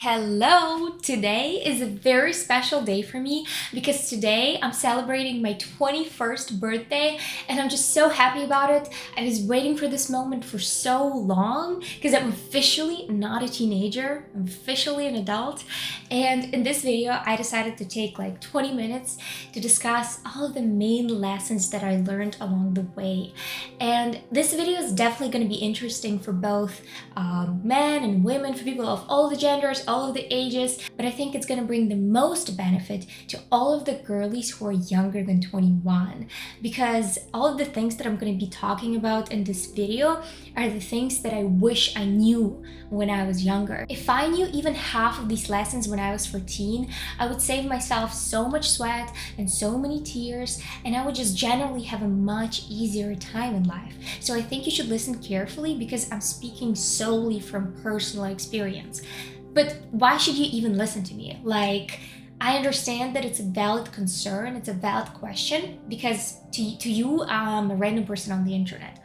Hello! Today is a very special day for me because today I'm celebrating my 21st birthday and I'm just so happy about it. I was waiting for this moment for so long because I'm officially not a teenager, I'm officially an adult. And in this video, I decided to take like 20 minutes to discuss all of the main lessons that I learned along the way. And this video is definitely going to be interesting for both men and women, for people of all the genders, all of the ages, but I think it's going to bring the most benefit to all of the girlies who are younger than 21, because all of the things that I'm going to be talking about in this video are the things that I wish I knew when I was younger. If I knew even half of these lessons when I was 14, I would save myself so much sweat and so many tears, and I would just generally have a much easier time in life. So I think you should listen carefully because I'm speaking solely from personal experience. But why should you even listen to me? Like, I understand that it's a valid concern, it's a valid question, because to you, I'm a random person on the internet.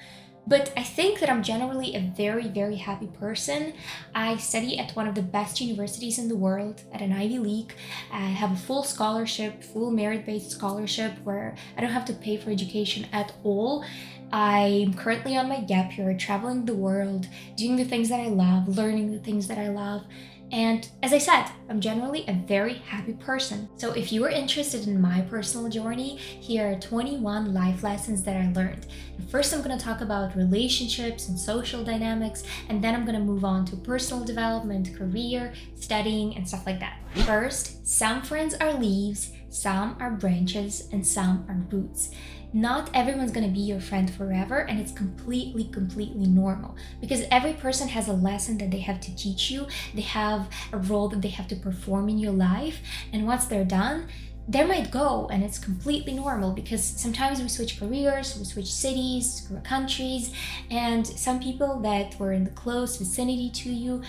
But I think that I'm generally a very, very happy person. I study at one of the best universities in the world, at an Ivy League. I have a full scholarship, full merit-based scholarship where I don't have to pay for education at all. I'm currently on my gap year, traveling the world, doing the things that I love, learning the things that I love. And as I said, I'm generally a very happy person. So if you are interested in my personal journey, here are 21 life lessons that I learned. And first, I'm going to talk about relationships and social dynamics, and then I'm going to move on to personal development, career, studying, and stuff like that. First, some friends are leaves, some are branches, and some are roots. Not everyone's gonna be your friend forever, and it's completely normal because every person has a lesson that they have to teach you. They have a role that they have to perform in your life, and once they're done, they might go, and it's completely normal because sometimes we switch careers, we switch cities, countries, and some people that were in the close vicinity to you,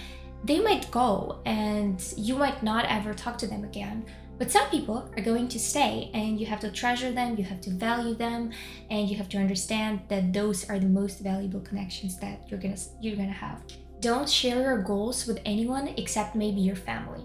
they might go and you might not ever talk to them again. But some people are going to stay, and you have to treasure them, you have to value them, and you have to understand that those are the most valuable connections that you're gonna have. Don't share your goals with anyone except maybe your family.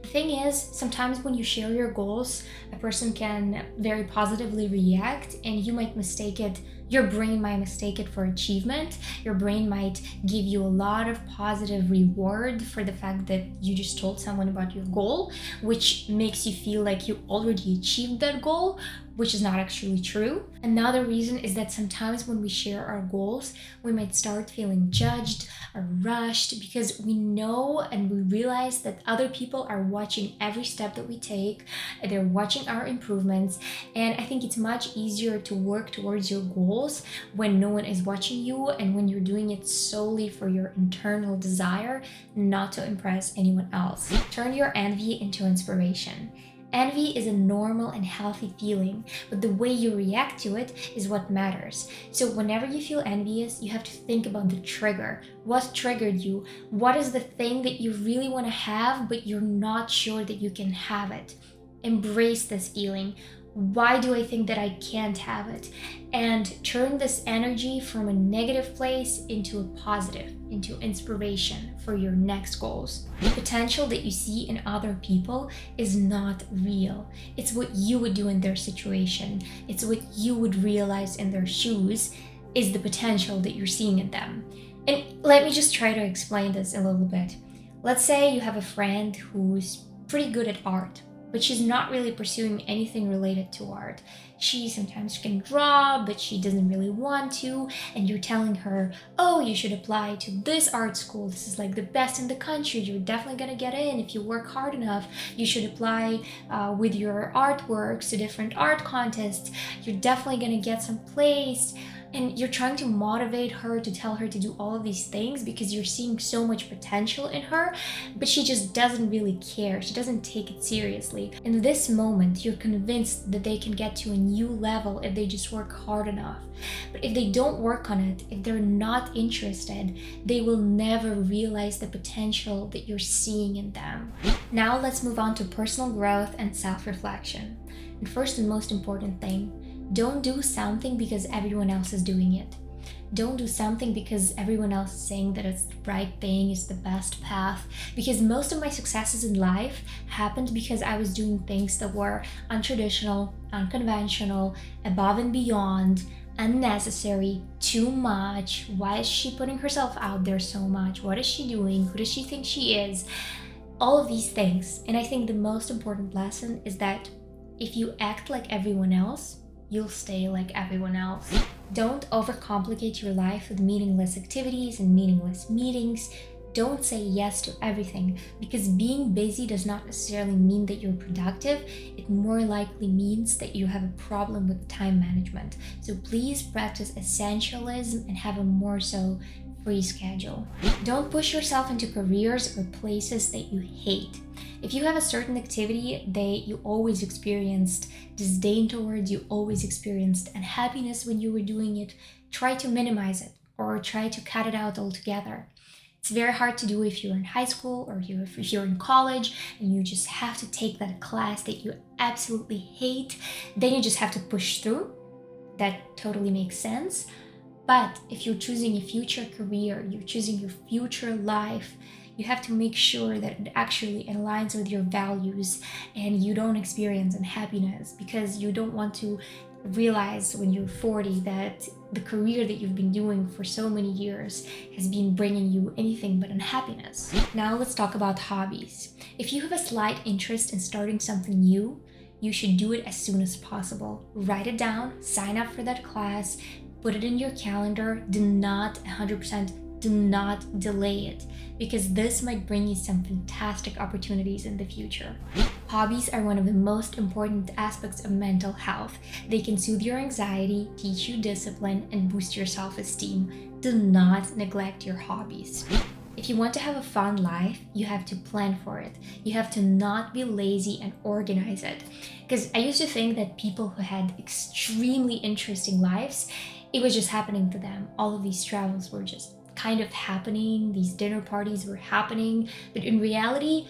The thing is, sometimes when you share your goals, a person can very positively react, and you might mistake it. Your brain might mistake it for achievement. Your brain might give you a lot of positive reward for the fact that you just told someone about your goal, which makes you feel like you already achieved that goal, which is not actually true. Another reason is that sometimes when we share our goals, we might start feeling judged or rushed because we know and we realize that other people are watching every step that we take, they're watching our improvements, and I think it's much easier to work towards your goals when no one is watching you and when you're doing it solely for your internal desire, not to impress anyone else. Turn your envy into inspiration. Envy is a normal and healthy feeling, but the way you react to it is what matters. So whenever you feel envious, you have to think about the trigger. What triggered you? What is the thing that you really want to have, but you're not sure that you can have it? Embrace this feeling. Why do I think that I can't have it? And turn this energy from a negative place into a positive, into inspiration for your next goals. The potential that you see in other people is not real. It's what you would do in their situation. It's what you would realize in their shoes is the potential that you're seeing in them. And let me just try to explain this a little bit. Let's say you have a friend who's pretty good at art, but she's not really pursuing anything related to art. She sometimes can draw, but she doesn't really want to, and you're telling her, oh, you should apply to this art school. This is like the best in the country. You're definitely gonna get in if you work hard enough. You should apply with your artworks to different art contests. You're definitely gonna get some place. And you're trying to motivate her, to tell her to do all of these things because you're seeing so much potential in her, but she just doesn't really care. She doesn't take it seriously. In this moment, you're convinced that they can get to a new level if they just work hard enough. But if they don't work on it, if they're not interested, they will never realize the potential that you're seeing in them. Now let's move on to personal growth and self-reflection. And first and most important thing, don't do something because everyone else is doing it. Don't do something because everyone else is saying that it's the right thing, is the best path. Because most of my successes in life happened because I was doing things that were untraditional, unconventional, above and beyond, unnecessary, too much. Why is she putting herself out there so much? What is she doing? Who does she think she is? All of these things. And I think the most important lesson is that if you act like everyone else, you'll stay like everyone else. Don't overcomplicate your life with meaningless activities and meaningless meetings. Don't say yes to everything, because being busy does not necessarily mean that you're productive. It more likely means that you have a problem with time management. So please practice essentialism and have a more so free schedule. Don't push yourself into careers or places that you hate. If you have a certain activity that you always experienced disdain towards, you always experienced unhappiness when you were doing it, try to minimize it or try to cut it out altogether. It's very hard to do if you're in high school or if you're in college and you just have to take that class that you absolutely hate. Then you just have to push through. That totally makes sense. But if you're choosing a future career, you're choosing your future life, you have to make sure that it actually aligns with your values and you don't experience unhappiness, because you don't want to realize when you're 40 that the career that you've been doing for so many years has been bringing you anything but unhappiness. Now let's talk about hobbies. If you have a slight interest in starting something new, you should do it as soon as possible. Write it down, sign up for that class, put it in your calendar. Do not 100% do not delay it, because this might bring you some fantastic opportunities in the future. Hobbies are one of the most important aspects of mental health. They can soothe your anxiety, teach you discipline, and boost your self-esteem. Do not neglect your hobbies. If you want to have a fun life, you have to plan for it. You have to not be lazy and organize it. Because I used to think that people who had extremely interesting lives, it was just happening to them. All of these travels were just kind of happening, these dinner parties were happening, but in reality,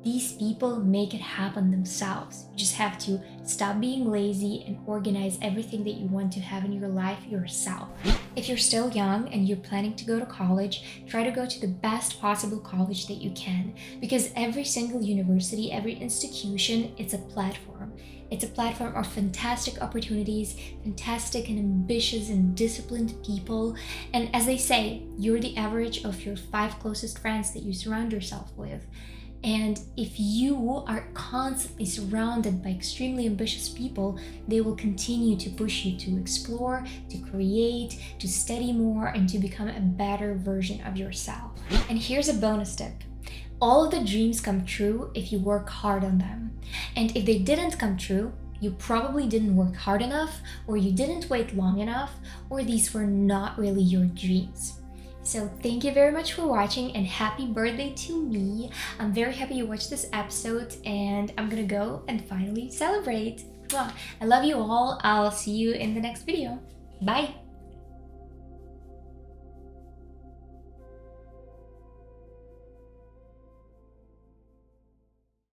these people make it happen themselves. You just have to stop being lazy and organize everything that you want to have in your life yourself. If you're still young and you're planning to go to college, try to go to the best possible college that you can, because every single university, every institution, it's a platform. It's a platform of fantastic opportunities, fantastic and ambitious and disciplined people. And as they say, you're the average of your 5 closest friends that you surround yourself with. And if you are constantly surrounded by extremely ambitious people, they will continue to push you to explore, to create, to study more, and to become a better version of yourself. And here's a bonus tip. All of the dreams come true if you work hard on them. And if they didn't come true, you probably didn't work hard enough, or you didn't wait long enough, or these were not really your dreams. So thank you very much for watching, and happy birthday to me. I'm very happy you watched this episode, and I'm gonna go and finally celebrate. Come on. I love you all. I'll see you in the next video. Bye.